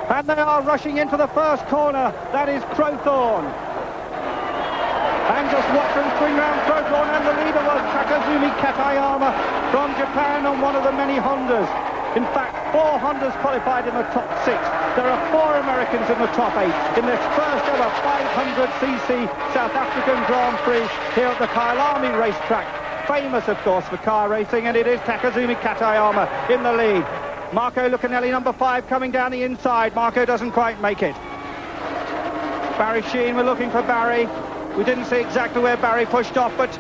And they are rushing into the first corner. That is Crowthorne. And just watch them swing round Crowthorne, and the leader was Takazumi Katayama from Japan on one of the many Hondas. In fact, 4 Hondas qualified in the top 6. There are 4 Americans in the top 8 in this first ever 500cc South African Grand Prix here at the Kyalami racetrack. Famous, of course, for car racing, and it is Takazumi Katayama in the lead. Marco Lucanelli, number 5, coming down the inside. Marco doesn't quite make it. Barry Sheene, we're looking for Barry. We didn't see exactly where Barry pushed off, but...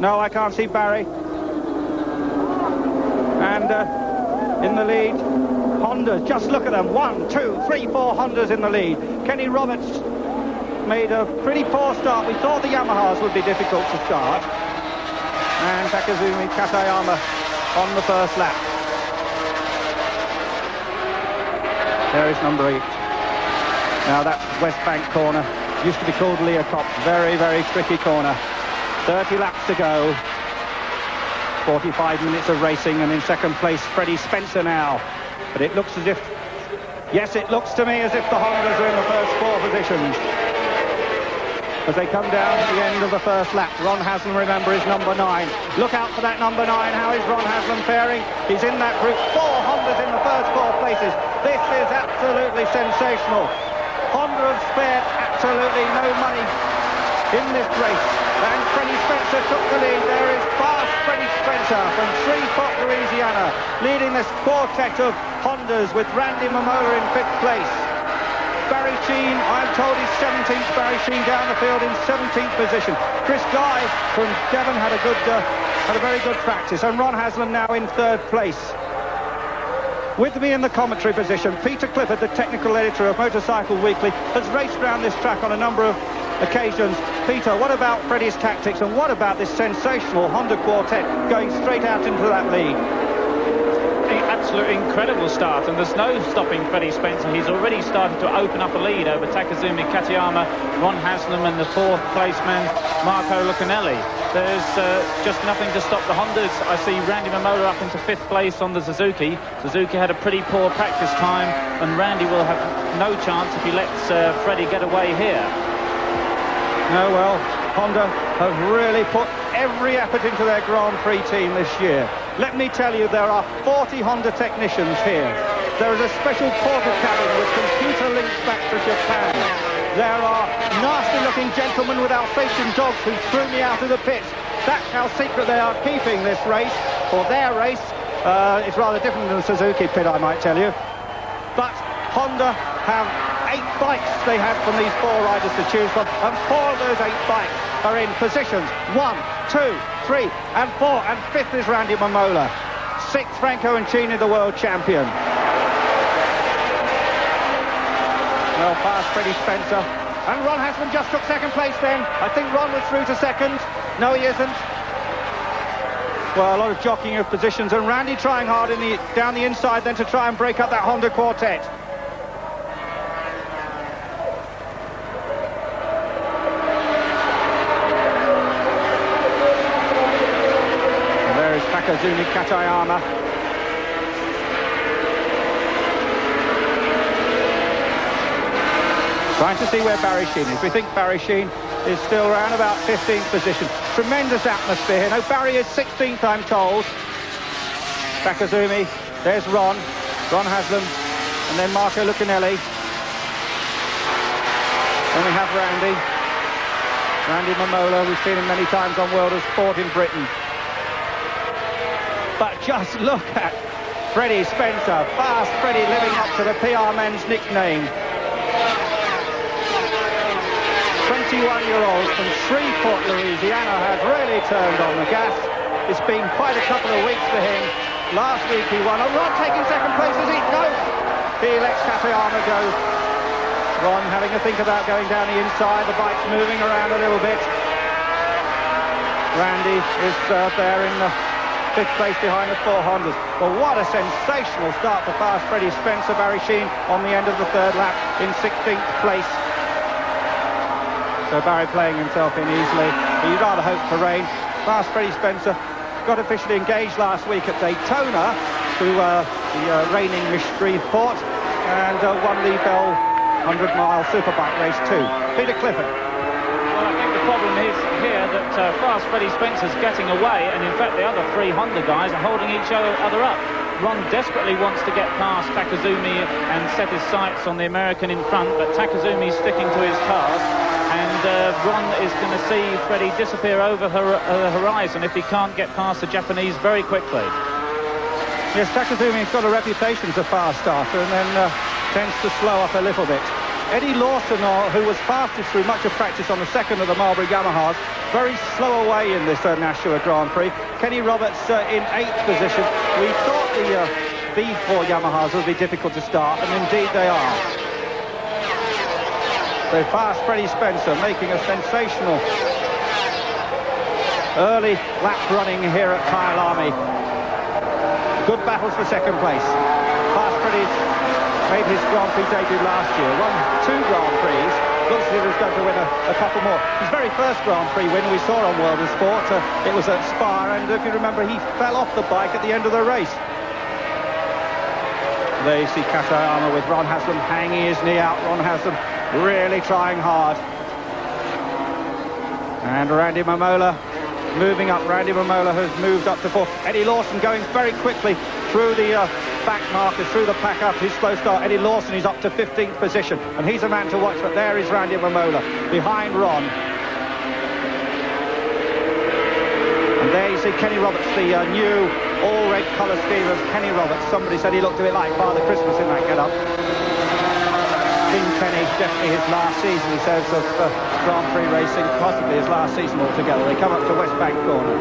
No, I can't see Barry. And in the lead, Hondas, just look at them. 1, 2, 3, 4 Hondas in the lead. Kenny Roberts made a pretty poor start. We thought the Yamahas would be difficult to start. And Takazumi Katayama on the first lap. There is number 8. Now that's West Bank corner. Used to be called Leacop. Very, very tricky corner. 30 laps to go. 45 minutes of racing, and in second place, Freddie Spencer now. But it looks as if... Yes, it looks to me as if the Hondas are in the first 4 positions. As they come down to the end of the first lap. Ron Haslam, remember, is number 9. Look out for that number 9. How is Ron Haslam faring? He's in that group. 4 Hondas in the first 4 places. This is absolutely sensational. Honda have spared absolutely no money in this race. And Freddie Spencer took the lead. There is fast Freddie Spencer from Shreveport, Louisiana, leading this quartet of Hondas with Randy Mamola in 5th place. Barry Sheene, I'm told, is 17th. Barry Sheene down the field in 17th position. Chris Guy from Devon had a very good practice. And Ron Haslam now in 3rd place. With me in the commentary position, Peter Clifford, the technical editor of Motorcycle Weekly, has raced around this track on a number of occasions. Peter, what about Freddie's tactics, and what about this sensational Honda quartet going straight out into that lead? Absolutely incredible start, and there's no stopping Freddie Spencer. He's already started to open up a lead over Takazumi Katayama, Ron Haslam, and the 4th placeman Marco Lucanelli. There's just nothing to stop the Hondas. I see Randy Mamola up into 5th place on the Suzuki. Suzuki had a pretty poor practice time, and Randy will have no chance if he lets Freddie get away here. No, well, Honda have really put every effort into their Grand Prix team this year. Let me tell you, there are 40 Honda technicians here. There is a special portal cabin with computer links back to Japan. There are nasty-looking gentlemen with Alsatian dogs who threw me out of the pit. That's how secret they are keeping this race, or their race. It's rather different than the Suzuki pit, I might tell you. But Honda have 8 bikes they had from these 4 riders to choose from, and 4 of those 8 bikes are in positions 1, 2, 3 and 4, and 5th is Randy Mamola. 6th, Franco Ancini, the world champion. Well, past Freddie Spencer, and Ron Haslam just took 2nd place then. I think Ron was through to 2nd. No, he isn't. Well, a lot of jockeying of positions, and Randy trying hard down the inside then to try and break up that Honda quartet. Takazumi Katayama. Trying to see where Barry Sheene is. We think Barry Sheene is still around about 15th position. Tremendous atmosphere here. No, Barry is 16th, I'm told. Takazumi. There's Ron Haslam, and then Marco Lucanelli. Then we have Randy Mamola. We've seen him many times on World of Sport in Britain. But just look at Freddie Spencer. Fast Freddie living up to the PR men's nickname. 21-year-old from Shreveport, Louisiana, has really turned on the gas. It's been quite a couple of weeks for him. Last week he won. Ron taking 2nd place as he goes. He lets Katayama go. Ron having a think about going down the inside. The bike's moving around a little bit. Randy is there in the 5th place behind the 4 Hondas. Well, what a sensational start for fast Freddie Spencer. Barry Sheene on the end of the 3rd lap in 16th place. So Barry playing himself in easily. He rather hoped for rain. Fast Freddie Spencer got officially engaged last week at Daytona to the reigning mystery port, and won the Bell 100-mile Superbike race too. Peter Clifford. Well, I think the problem is here that Fast Freddie Spencer's getting away, and in fact the other three Honda guys are holding each other up. Ron desperately wants to get past Takazumi and set his sights on the American in front, but Takazumi's sticking to his task, and Ron is going to see Freddie disappear over the horizon if he can't get past the Japanese very quickly. Yes, Takazumi's got a reputation as a fast starter and then tends to slow up a little bit. Eddie Lawson, who was fastest through much of practice on the second of the Marlboro Yamahas, very slow away in this Nashua Grand Prix. Kenny Roberts in 8th position. We thought the V4 Yamahas would be difficult to start, and indeed they are. So Fast Freddie Spencer making a sensational early lap running here at Kyalami. Good battles for second place. Fast Freddie's made his Grand Prix debut last year, won 2 Grand Prix. Looks as if he's going to win a couple more. His very first Grand Prix win we saw on World of Sport, it was at Spa, and if you remember, he fell off the bike at the end of the race. There you see Katayama with Ron Haslam hanging his knee out. Ron Haslam really trying hard. And Randy Momola moving up. Randy Momola has moved up to 4th. Eddie Lawson going very quickly through the back markers, through the pack up. His slow start. Eddie Lawson is up to 15th position, and he's a man to watch. But there is Randy Momola behind Ron. And there you see Kenny Roberts, the new all-red colour scheme of Kenny Roberts. Somebody said he looked a bit like Father Christmas in that get-up. King Kenny, definitely his last season, he says, of Grand Prix racing, possibly his last season altogether. They come up to West Bank corner.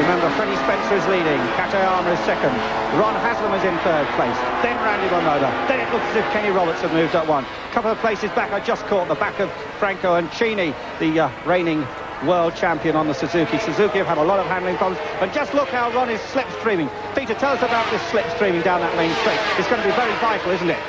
Remember, Freddie Spencer is leading, Katayama is second, Ron Haslam is in 3rd place, then Randy Momola, then it looks as if Kenny Roberts have moved up 1. Couple of places back, I just caught the back of Franco and Chini, the reigning world champion on the Suzuki. Suzuki have had a lot of handling problems, and just look how Ron is slipstreaming. Peter, tell us about this slipstreaming down that main straight. It's going to be very vital, isn't it?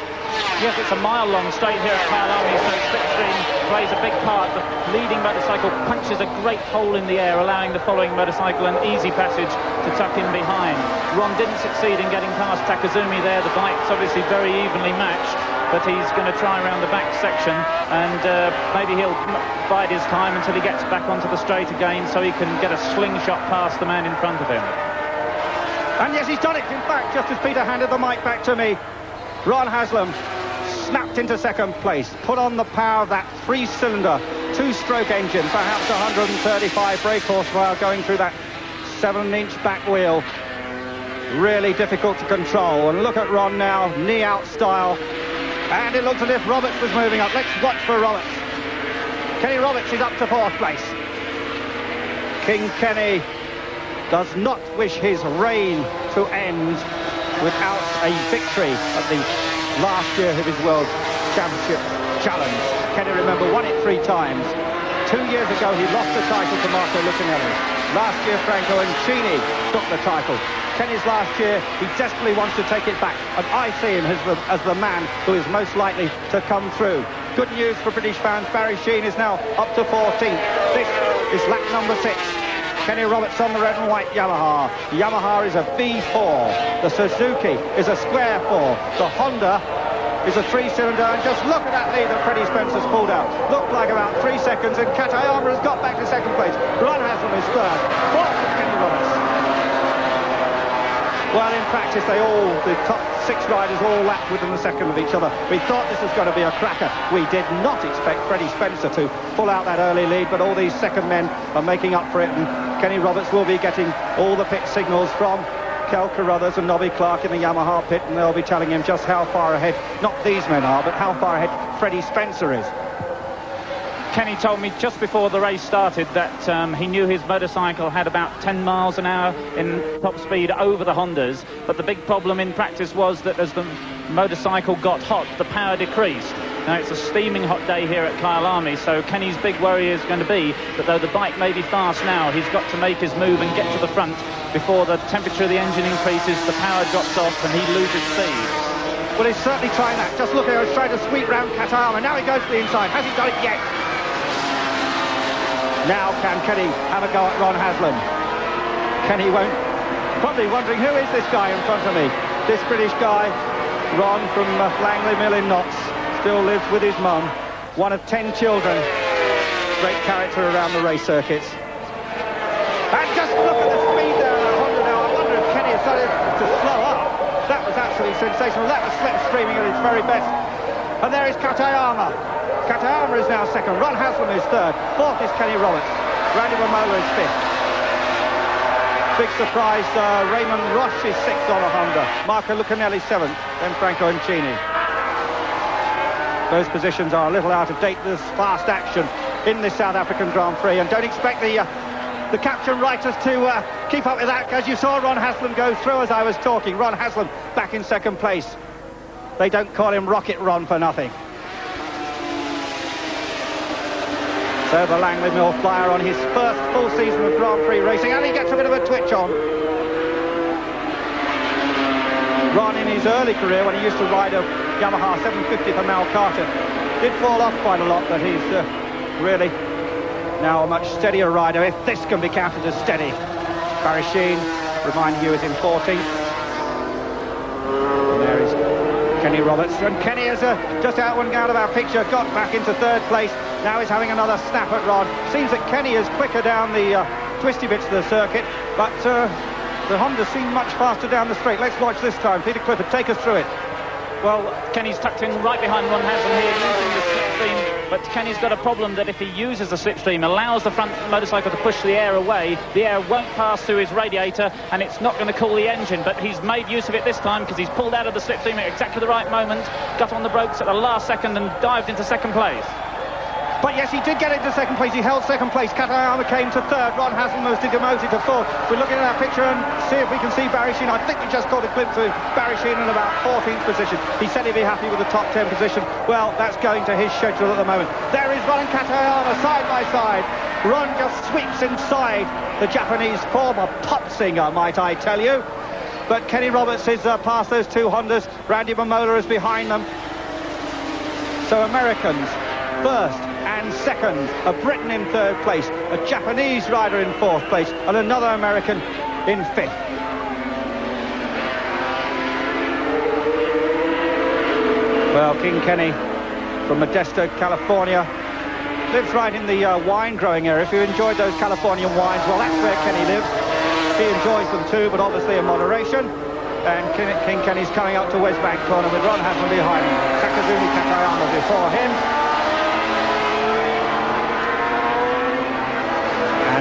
Yes, it's a mile-long straight here at Kyalami, so slipstream plays a big part. The leading motorcycle punches a great hole in the air, allowing the following motorcycle an easy passage to tuck in behind. Ron didn't succeed in getting past Takazumi there. The bike's obviously very evenly matched, but he's going to try around the back section, and maybe he'll bide his time until he gets back onto the straight again, so he can get a slingshot past the man in front of him. And yes, he's done it. In fact, just as Peter handed the mic back to me, Ron Haslam snapped into second place, put on the power of that 3-cylinder, 2-stroke engine, perhaps 135 brake horsepower going through that 7-inch back wheel. Really difficult to control. And look at Ron now, knee out style. And it looks as if Roberts was moving up. Let's watch for Roberts. Kenny Roberts is up to 4th place. King Kenny does not wish his reign to end without a victory at the last year of his World Championship Challenge. Kenny, remember, won it 3 times. 2 years ago, he lost the title to Marco Lucanelli. Last year, Franco and Chini took the title. Kenny's last year, he desperately wants to take it back, and I see him as the man who is most likely to come through. Good news for British fans. Barry Sheene is now up to 14th. This is lap number 6. Kenny Roberts on the red and white Yamaha. The Yamaha is a V4. The Suzuki is a square 4. The Honda is a 3-cylinder. And just look at that lead that Freddie Spencer's pulled out. Looked like about 3 seconds, and Katayama has got back to second place. Ron Haslam is 3rd. 4th for Kenny Roberts. Well, in practice, the top 6 riders all lapped within the second of each other. We thought this was going to be a cracker. We did not expect Freddie Spencer to pull out that early lead, but all these second men are making up for it, and Kenny Roberts will be getting all the pit signals from Kel Carruthers and Nobby Clark in the Yamaha pit, and they'll be telling him just how far ahead, not these men are, but how far ahead Freddie Spencer is. Kenny told me just before the race started that he knew his motorcycle had about 10 miles an hour in top speed over the Hondas, but the big problem in practice was that as the motorcycle got hot, the power decreased. Now, it's a steaming hot day here at Kyalami, so Kenny's big worry is going to be that though the bike may be fast now, he's got to make his move and get to the front before the temperature of the engine increases, the power drops off, and he loses speed. Well, he's certainly trying that. Just look here, he's trying to sweep round Katayama. Now he goes to the inside. Has he done it yet? Now can Kenny have a go at Ron Haslam? Kenny won't. Probably wondering, who is this guy in front of me? This British guy, Ron from Langley Mill in Notts, still lives with his mum, one of 10 children. Great character around the race circuits. And just look at the speed there on that Honda now. I wonder if Kenny has started to slow up. That was absolutely sensational. That was slipstreaming at its very best. And there is Katayama. Katayama is now second. Ron Haslam is third. Fourth is Kenny Roberts. Randy Mamola is fifth. Big surprise, Raymond Roche is sixth on a Honda. Marco Lucanelli seventh. Then Franco Incini. Those positions are a little out of date. There's fast action in this South African Grand Prix, and don't expect the caption writers to keep up with that, as you saw Ron Haslam go through as I was talking. Ron Haslam back in second place. They don't call him Rocket Ron for nothing. So the Langley Mill flyer on his first full season of Grand Prix racing, and he gets a bit of a twitch on. Ron, in his early career, when he used to ride a Yamaha 750 for Mal Carter, did fall off quite a lot, but he's really now a much steadier rider, if this can be counted as steady. Barry Sheene, reminding you, is in 14th. And there is Kenny Roberts, and Kenny is just out of our picture, got back into third place. Now he's having another snap at Ron. Seems that Kenny is quicker down the twisty bits of the circuit, but the Honda seem much faster down the straight. Let's watch this time. Peter Clifford, take us through it. Well, Kenny's tucked in right behind Ron Haslam here, using the slipstream, but Kenny's got a problem that if he uses the slipstream, allows the front motorcycle to push the air away, the air won't pass through his radiator, and it's not going to cool the engine. But he's made use of it this time, because he's pulled out of the slipstream at exactly the right moment, got on the brakes at the last second, and dived into second place. But yes, he did get into second place. He held second place. Katayama came to third. Ron Haslam was demoted to fourth. We're looking at that picture and see if we can see Barry Sheene. I think we just caught a glimpse of Barry Sheene in about 14th position. He said he'd be happy with the top 10 position. Well, that's going to his schedule at the moment. There is Ron and Katayama side by side. Ron just sweeps inside the Japanese former pop singer, might I tell you. But Kenny Roberts is past those two Hondas. Randy Mamola is behind them. So Americans first and second, a Briton in third place, a Japanese rider in fourth place, and another American in fifth. Well, King Kenny from Modesto, California, lives right in the wine growing area. If you enjoyed those Californian wines, well, that's where Kenny lives. He enjoys them too, but obviously in moderation. And King Kenny's coming up to West Bank corner with Ron Haslam behind him. Takazumi Katayama before him.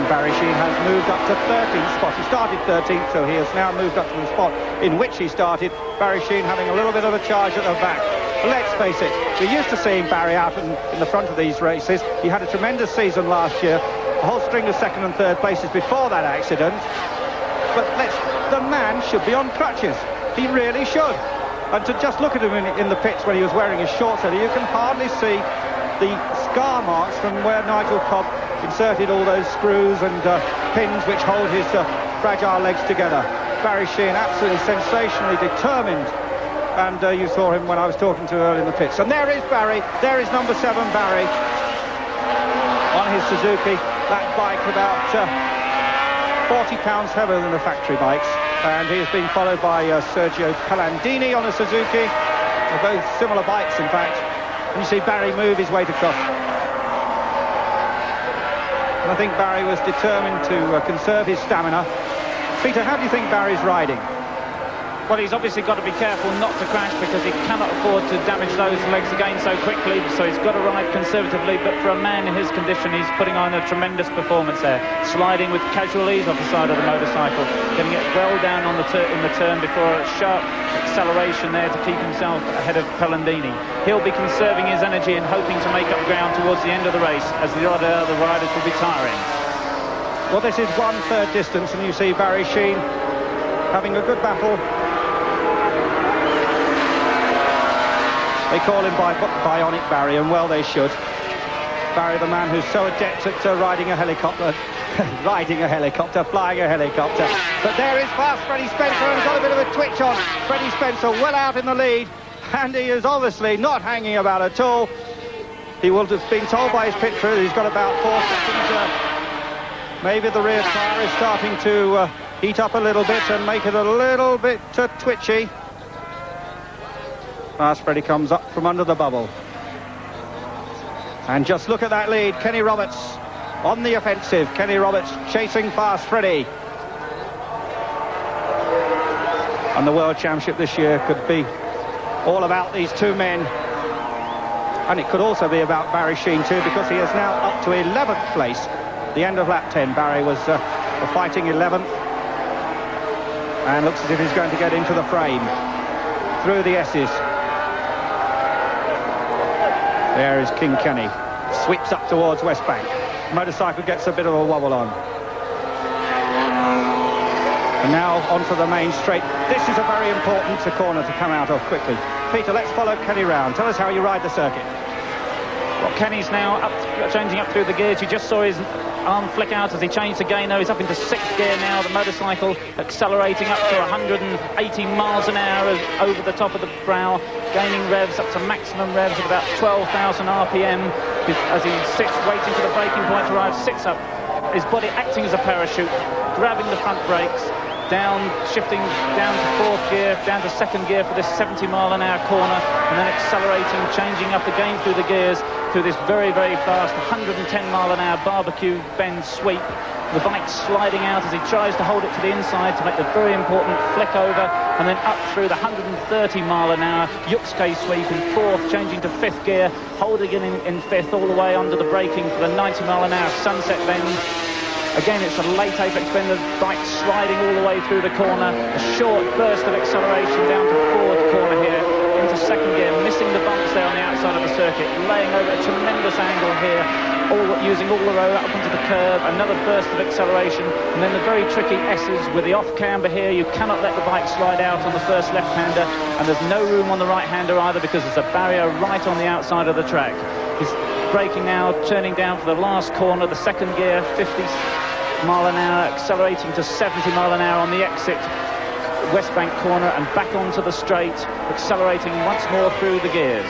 Barry Sheene has moved up to 13th spot. He started 13th, so he has now moved up to the spot in which he started. Barry Sheene having a little bit of a charge at the back. But let's face it, we're used to seeing Barry out in the front of these races. He had a tremendous season last year, a whole string of second and third places before that accident. But the man should be on crutches. He really should. And to just look at him in the pits when he was wearing his shorts, you can hardly see the scar marks from where Nigel Cobb inserted all those screws and pins which hold his fragile legs together. Barry Sheene absolutely sensationally determined, and you saw him when I was talking to earlier in the pits. And there is Barry, there is number 7 Barry on his Suzuki. That bike about 40 pounds heavier than the factory bikes, and he has been followed by Sergio Palandini on a Suzuki. They're both similar bikes, in fact. And you see Barry move his weight across. And I think Barry was determined to conserve his stamina. Peter, how do you think Barry's riding? Well, he's obviously got to be careful not to crash, because he cannot afford to damage those legs again so quickly, so he's got to ride conservatively. But for a man in his condition, he's putting on a tremendous performance there, sliding with casual ease off the side of the motorcycle, getting it well down on in the turn before a sharp acceleration there to keep himself ahead of Palandini. He'll be conserving his energy and hoping to make up ground towards the end of the race, as the other riders will be tiring. Well, this is 1/3 distance, and you see Barry Sheene having a good battle. They call him Bionic Barry, and well they should. Barry, the man who's so adept at riding a helicopter, flying a helicopter. But there is fast Freddie Spencer, and he's got a bit of a twitch on. Freddie Spencer well out in the lead, and he is obviously not hanging about at all. He will have been told by his pit crew that he's got about 4 seconds. Maybe the rear tyre is starting to heat up a little bit and make it a little bit twitchy. Fast Freddy comes up from under the bubble. And just look at that lead. Kenny Roberts on the offensive. Kenny Roberts chasing Fast Freddy. And the World Championship this year could be all about these two men. And it could also be about Barry Sheene too, because he is now up to 11th place. The end of lap 10, Barry was fighting 11th. And looks as if he's going to get into the frame. Through the S's. There is King Kenny. Sweeps up towards West Bank. Motorcycle gets a bit of a wobble on. And now onto the main straight. This is a very important corner to come out of quickly. Peter, let's follow Kenny round. Tell us how you ride the circuit. Well, Kenny's now changing up through the gears. You just saw his arm flick out as he changed the gainer. He's up into 6th gear now. The motorcycle accelerating up to 180 miles an hour over the top of the brow, gaining revs up to maximum revs of about 12,000 RPM as he sits waiting for the braking point to arrive. Sits up, his body acting as a parachute, grabbing the front brakes, down, shifting down to 4th gear, down to 2nd gear for this 70 mile an hour corner, and then accelerating, changing up again through the gears through this very, very fast 110 mile an hour barbecue bend sweep. The bike sliding out as he tries to hold it to the inside to make the very important flick over, and then up through the 130 mile an hour Yuxke sweep in 4th, changing to 5th gear, holding it in 5th all the way under the braking for the 90 mile an hour sunset bend. Again, it's a late apex bend, the bike sliding all the way through the corner. A short burst of acceleration down to 4th corner here, into 2nd gear, missing the bumps there on the outside of the circuit, laying over a tremendous angle here, using all the road up onto the curb, another burst of acceleration, and then the very tricky S's with the off camber here. You cannot let the bike slide out on the first left-hander, and there's no room on the right-hander either because there's a barrier right on the outside of the track. He's braking now, turning down for the last corner, the 2nd gear, 50 mile an hour, accelerating to 70 mile an hour on the exit West Bank corner, and back onto the straight, accelerating once more through the gears.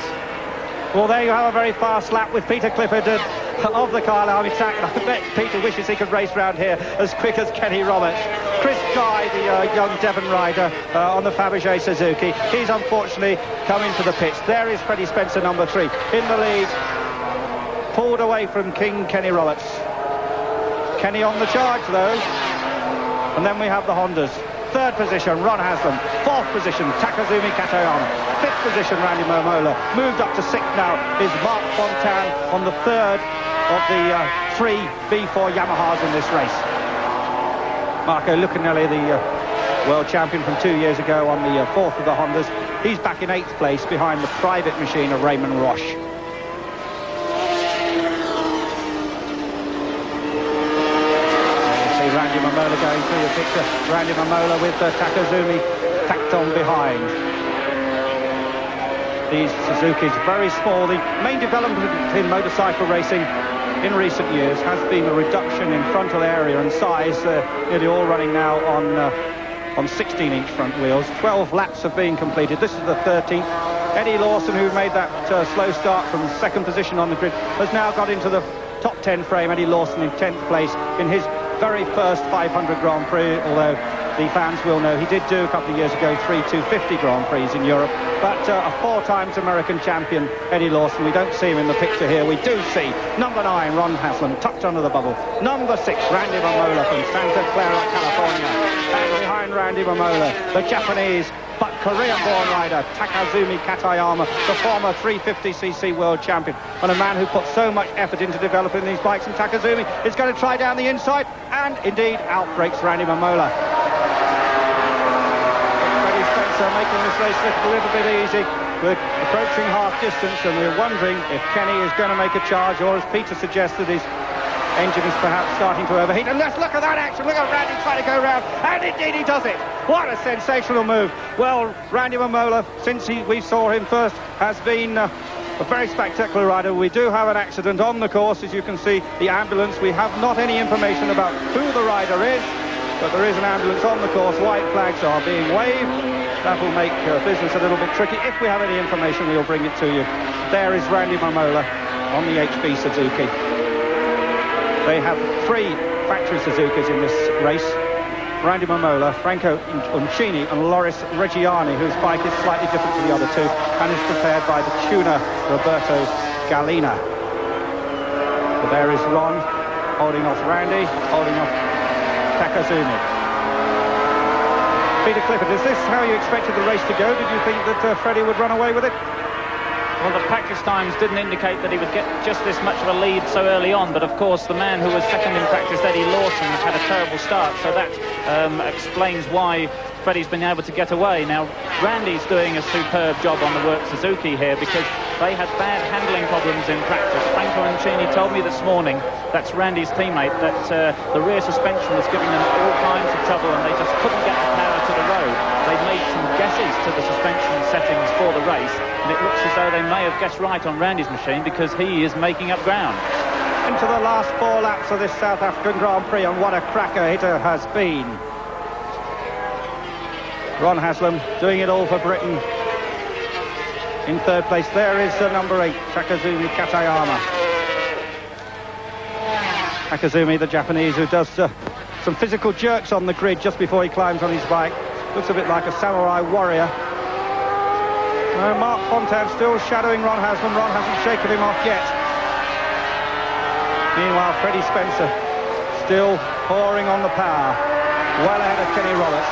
Well, there you have a very fast lap with Peter Clifford of the Kyle Army track, and I bet Peter wishes he could race round here as quick as Kenny Roberts. Chris Guy, the young Devon rider on the Fabergé Suzuki, he's unfortunately come into the pits. There is Freddie Spencer, number 3, in the lead, pulled away from King Kenny Roberts. Kenny on the charge though, and then we have the Hondas. 3rd position, Ron Haslam. 4th position, Takazumi Katayama. 5th position, Randy Momola. Moved up to 6th now is Mark Fontaine on the 3rd of the 3 V4 Yamahas in this race. Marco Lucanelli, the world champion from 2 years ago, on the 4th of the Hondas. He's back in 8th place behind the private machine of Raymond Roche. Randy Momola going through the picture. Randy Momola with Takazumi tacked on behind. These Suzuki's very small. The main development in motorcycle racing in recent years has been a reduction in frontal area and size. Nearly all running now on 16-inch front wheels. 12 laps have been completed. This is the 13th. Eddie Lawson, who made that slow start from 2nd position on the grid, has now got into the top 10 frame. Eddie Lawson in 10th place in his very first 500 Grand Prix, although the fans will know he did do a couple of years ago 3 250 Grand Prix in Europe. But a 4 times American champion, Eddie Lawson, we don't see him in the picture here. We do see number 9, Ron Haslam, tucked under the bubble. Number 6, Randy Momola from Santa Clara, California. And behind Randy Momola, the Japanese but Korean-born rider Takazumi Katayama, the former 350cc world champion, and a man who put so much effort into developing these bikes. And Takazumi is going to try down the inside, and indeed outbreaks Randy Momola. Freddie Spencer making this race look a little bit easy. We're approaching half distance, and we're wondering if Kenny is going to make a charge, or as Peter suggested, his engine is perhaps starting to overheat. And let's look at that action. Look at Randy trying to go round, and indeed he does it. What a sensational move. Well, Randy Momola, since we saw him first, has been a very spectacular rider. We do have an accident on the course, as you can see, the ambulance. We have not any information about who the rider is, but there is an ambulance on the course. White flags are being waved. That will make business a little bit tricky. If we have any information, we'll bring it to you. There is Randy Momola on the HB Suzuki. They have 3 factory Suzukis in this race. Randy Momola, Franco Uncini and Loris Reggiani, whose bike is slightly different to the other two and is prepared by the tuner Roberto Gallina. But there is Ron holding off Randy, holding off Takazumi. Peter Clifford, is this how you expected the race to go? Did you think that Freddie would run away with it? Well, the practice times didn't indicate that he would get just this much of a lead so early on, but of course the man who was second in practice, Eddie Lawson, had a terrible start, so that explains why Freddie's been able to get away. Now, Randy's doing a superb job on the work Suzuki here because they had bad handling problems in practice. Franco Uncini told me this morning, that's Randy's teammate, that the rear suspension was giving them all kinds of trouble and they just couldn't get the power to the road. They'd made some guesses to the suspension settings for the race, and it looks as though they may have guessed right on Randy's machine because he is making up ground. Into the last 4 laps of this South African Grand Prix, and what a cracker it has been. Ron Haslam doing it all for Britain. In third place there is number 8, Takazumi Katayama. Takazumi, the Japanese, who does some physical jerks on the grid just before he climbs on his bike. Looks a bit like a samurai warrior. Mark Fontaine still shadowing Ron Haslam. Ron hasn't shaken him off yet. Meanwhile, Freddie Spencer still pouring on the power, well ahead of Kenny Roberts.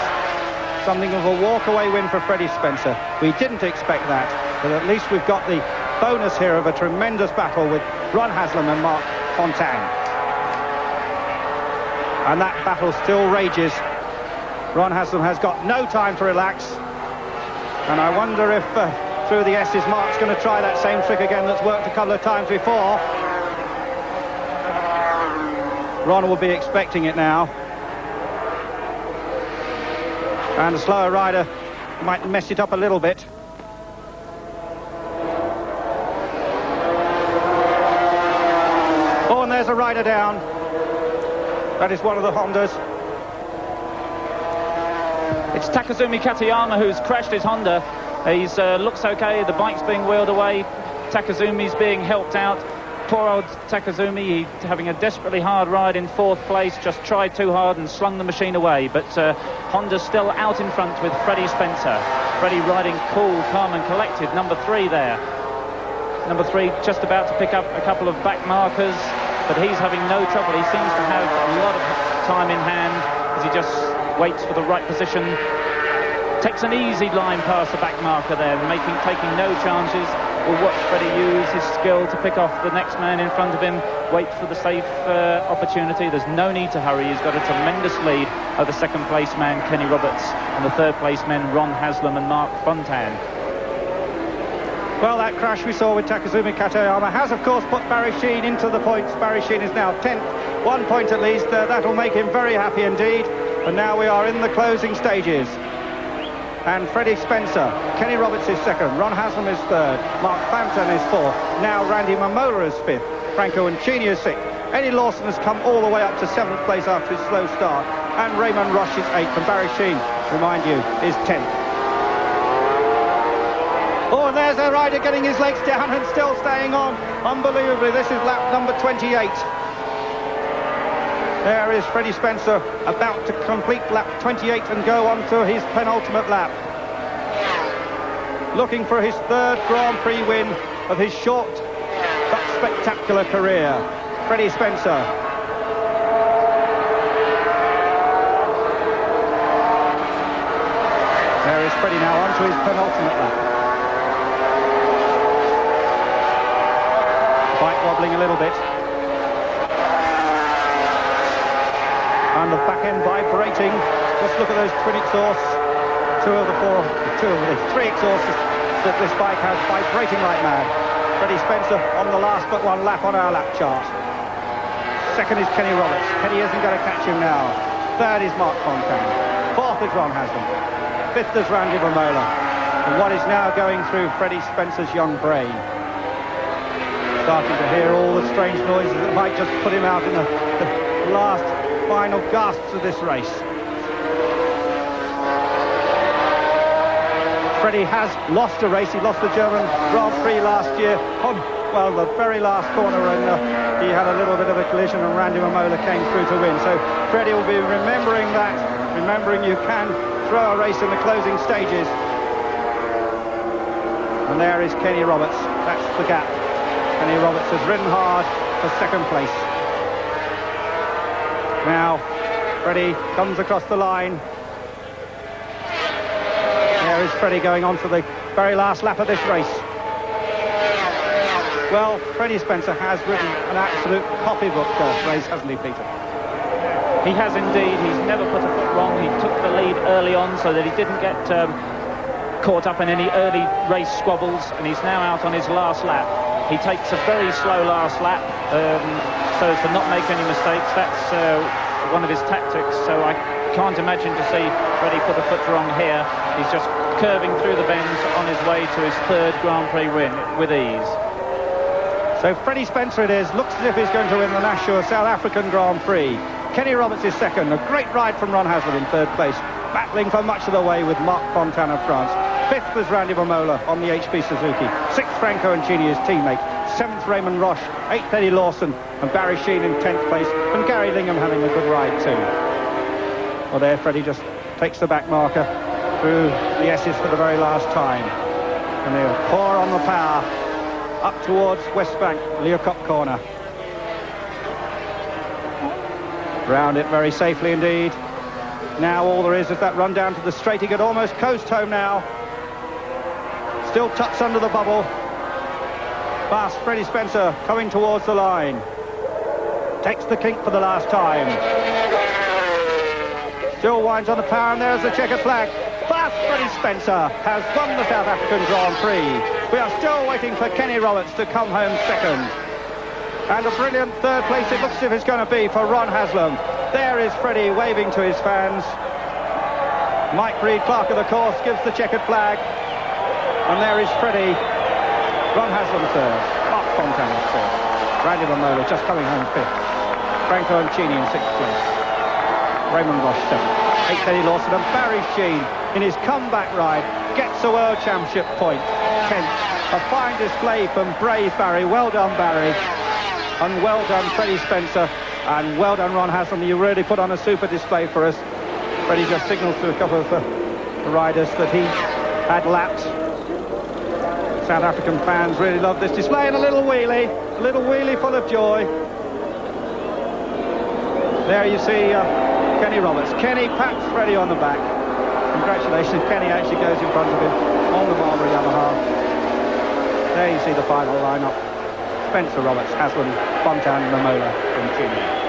Something of a walk-away win for Freddie Spencer. We didn't expect that, but at least we've got the bonus here of a tremendous battle with Ron Haslam and Mark Fontaine. And that battle still rages. Ron Haslam has got no time to relax. And I wonder if through the S's, Mark's going to try that same trick again that's worked a couple of times before. Ron will be expecting it now. And the slower rider might mess it up a little bit. Oh, and there's a rider down. That is one of the Hondas. It's Takazumi Katayama who's crashed his Honda. He's looks okay, the bike's being wheeled away. Takazumi's being helped out. Poor old Takazumi, he's having a desperately hard ride in 4th place, just tried too hard and slung the machine away. But Honda's still out in front with Freddie Spencer. Freddie riding cool, calm and collected, number 3 there. Number 3 just about to pick up a couple of back markers, but he's having no trouble. He seems to have a lot of time in hand as he just waits for the right position. Takes an easy line past the back marker there, taking no chances. We'll watch Freddie use his skill to pick off the next man in front of him, wait for the safe opportunity. There's no need to hurry. He's got a tremendous lead over the 2nd place man, Kenny Roberts, and the 3rd place men, Ron Haslam and Mark Fontaine. Well, that crash we saw with Takazumi Katayama has, of course, put Barry Sheene into the points. Barry Sheene is now 10th, 1 point at least. That'll make him very happy indeed. And now we are in the closing stages. And Freddie Spencer, Kenny Roberts is 2nd, Ron Haslam is 3rd, Mark Fontaine is 4th, now Randy Momola is 5th, Franco Uncini is 6th, Eddie Lawson has come all the way up to 7th place after his slow start, and Raymond Roche is 8th, and Barry Sheene, remind you, is 10th. Oh, and there's a rider getting his legs down and still staying on, unbelievably. This is lap number 28. There is Freddie Spencer about to complete lap 28 and go on to his penultimate lap. Looking for his 3rd Grand Prix win of his short but spectacular career. Freddie Spencer. There is Freddie now on to his penultimate lap. Bike wobbling a little bit. And the back end vibrating. Just look at those twin exhausts. 3 exhausts that this bike has vibrating like mad. Freddie Spencer on the last but 1 lap on our lap chart. 2nd is Kenny Roberts. Kenny isn't going to catch him now. 3rd is Mark Fontaine. 4th is Ron Haslam. 5th is Randy Momola. And what is now going through Freddie Spencer's young brain? Starting to hear all the strange noises that might just put him out in the last final gasps of this race. Freddie has lost a race. He lost the German Grand Prix last year on, well, the very last corner, and he had a little bit of a collision and Randy Momola came through to win. So Freddie will be remembering that remembering you can throw a race in the closing stages. And there is Kenny Roberts. That's the gap. Kenny Roberts has ridden hard for second place. Now, Freddie comes across the line. There is Freddie going on for the very last lap of this race. Well, Freddie Spencer has ridden an absolute copybook race, hasn't he, Peter? He has indeed. He's never put a foot wrong. He took the lead early on so that he didn't get caught up in any early race squabbles, and he's now out on his last lap. He takes a very slow last lap so as to not make any mistakes. That's one of his tactics, so I can't imagine to see Freddie put a foot wrong here. He's just curving through the bends on his way to his third Grand Prix win with ease. So Freddie Spencer it is, looks as if he's going to win the National South African Grand Prix. Kenny Roberts is second, a great ride from Ron Haslam in third place, battling for much of the way with Marc Fontaine of France. Fifth was Randy Mamola on the HP Suzuki. Sixth, Franco Ancini, his teammate. Seventh, Raymond Roche. Eighth, Eddie Lawson. And Barry Sheen in 10th place. And Gary Lingham having a good ride too. Well, there Freddie just takes the back marker through the S's for the very last time. And they'll pour on the power up towards West Bank, Leocop corner. Round it very safely indeed. Now all there is that run down to the straight. He could almost coast home now. Still tucks under the bubble. Fast Freddie Spencer coming towards the line. Takes the kink for the last time. Still winds on the power, and there's the checkered flag. Fast Freddie Spencer has won the South African Grand Prix. We are still waiting for Kenny Roberts to come home second. And a brilliant third place it looks as if it's going to be for Ron Haslam. There is Freddie waving to his fans. Mike Reed, clerk of the course, gives the checkered flag. And there is Freddie. Ron Haslam third. Marc Fontaine fourth. Randy Mamola just coming home fifth. Franco Ancini in sixth place. Raymond Roche seventh. Eighth, Eddie Lawson, and Barry Sheen in his comeback ride gets a World Championship point. 10th. A fine display from brave Barry. Well done, Barry. And well done, Freddie Spencer. And well done, Ron Haslam. You really put on a super display for us. Freddie just signals to a couple of the riders that he had lapped. South African fans really love this display, and a little wheelie full of joy. There you see Kenny Roberts. Kenny pats Freddie on the back. Congratulations. Kenny actually goes in front of him on the Marlboro Yamaha. There you see the final lineup. Spencer, Roberts, Haslam, Fontaine, Mamola, and Ancini.